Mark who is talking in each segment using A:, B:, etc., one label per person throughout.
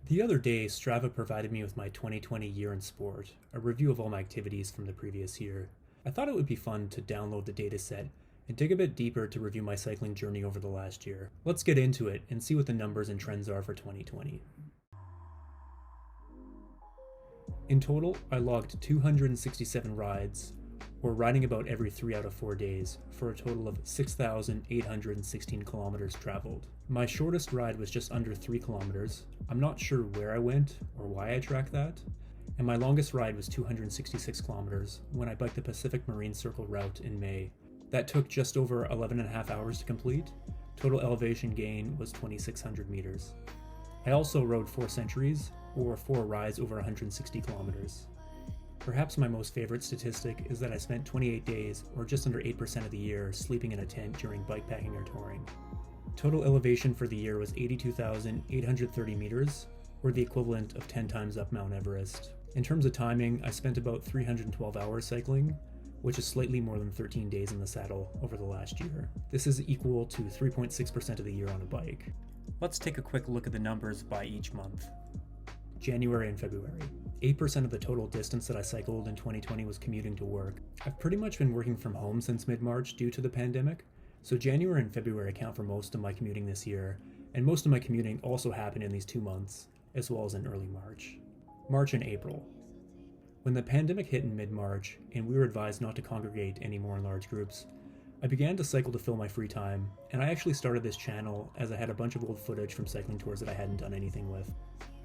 A: The other day, Strava provided me with my 2020 year in sport, a review of all my activities from the previous year. I thought it would be fun to download the dataset and dig a bit deeper to review my cycling journey over the last year. Let's get into it and see what the numbers and trends are for 2020. In total, I logged 267 rides, or riding about every 3 out of 4 days, for a total of 6,816 kilometers traveled. My shortest ride was just under 3 kilometers. I'm not sure where I went or why I tracked that. And my longest ride was 266 kilometers when I biked the Pacific Marine Circle route in May. That took just over 11 and a half hours to complete. Total elevation gain was 2,600 meters. I also rode 4 centuries, or 4 rides over 160 kilometers. Perhaps my most favorite statistic is that I spent 28 days, or just under 8% of the year, sleeping in a tent during bikepacking or touring. Total elevation for the year was 82,830 meters, or the equivalent of 10 times up Mount Everest. In terms of timing, I spent about 312 hours cycling, which is slightly more than 13 days in the saddle over the last year. This is equal to 3.6% of the year on a bike. Let's take a quick look at the numbers by each month. January and February. 8% of the total distance that I cycled in 2020 was commuting to work. I've pretty much been working from home since mid-March due to the pandemic, so January and February account for most of my commuting this year, and most of my commuting also happened in these 2 months, as well as in early March. March and April. When the pandemic hit in mid-March, and we were advised not to congregate anymore in large groups, I began to cycle to fill my free time, and I actually started this channel as I had a bunch of old footage from cycling tours that I hadn't done anything with.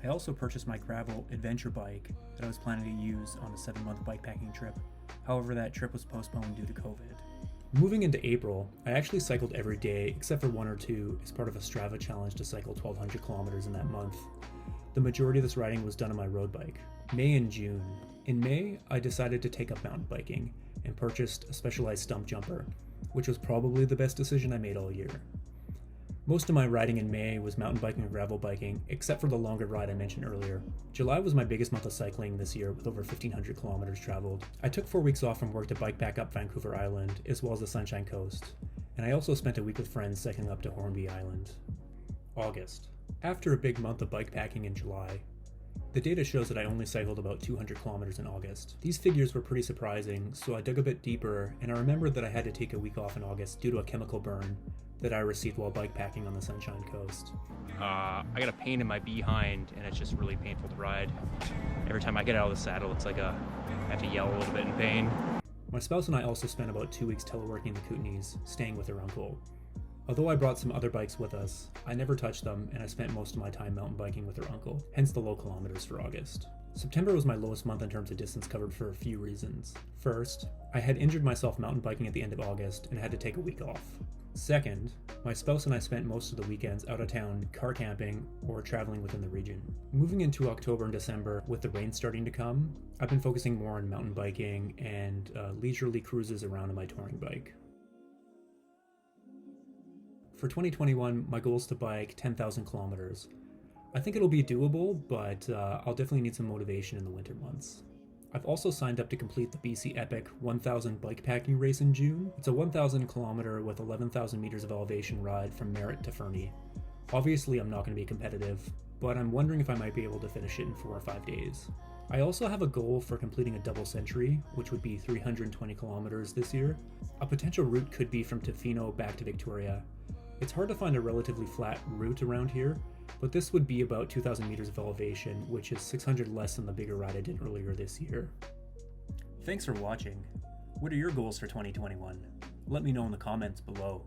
A: I also purchased my gravel adventure bike that I was planning to use on a 7-month bikepacking trip. However, that trip was postponed due to COVID. Moving into April, I actually cycled every day except for 1 or 2 as part of a Strava challenge to cycle 1,200 kilometers in that month. The majority of this riding was done on my road bike. May and June. In May, I decided to take up mountain biking and purchased a specialized stump jumper, which was probably the best decision I made all year. Most of my riding in May was mountain biking or gravel biking, except for the longer ride I mentioned earlier. July was my biggest month of cycling this year with over 1,500 kilometers traveled. I took 4 weeks off from work to bike back up Vancouver Island, as well as the Sunshine Coast, and I also spent a week with friends cycling up to Hornby Island. August. After a big month of bikepacking in July, the data shows that I only cycled about 200 kilometers in August. These figures were pretty surprising, so I dug a bit deeper, and I remembered that I had to take a week off in August due to a chemical burn that I received while bikepacking on the Sunshine Coast.
B: I got a pain in my behind, and it's just really painful to ride. Every time I get out of the saddle, it's like I have to yell a little bit in pain.
A: My spouse and I also spent about 2 weeks teleworking in the Kootenays, staying with her uncle. Although I brought some other bikes with us, I never touched them, and I spent most of my time mountain biking with her uncle, hence the low kilometers for August. September was my lowest month in terms of distance covered for a few reasons. First, I had injured myself mountain biking at the end of August and had to take a week off. Second, my spouse and I spent most of the weekends out of town car camping or traveling within the region. Moving into October and December, with the rain starting to come, I've been focusing more on mountain biking and leisurely cruises around on my touring bike. For 2021, my goal is to bike 10,000 kilometers. I think it'll be doable, but I'll definitely need some motivation in the winter months. I've also signed up to complete the BC Epic 1,000 bikepacking race in June. It's a 1,000 kilometer with 11,000 meters of elevation ride from Merritt to Fernie. Obviously, I'm not going to be competitive, but I'm wondering if I might be able to finish it in 4 or 5 days. I also have a goal for completing a double century, which would be 320 kilometers this year. A potential route could be from Tofino back to Victoria. It's hard to find a relatively flat route around here, but this would be about 2,000 meters of elevation, which is 600 less than the bigger ride I did earlier this year. Thanks for watching. What are your goals for 2021? Let me know in the comments below.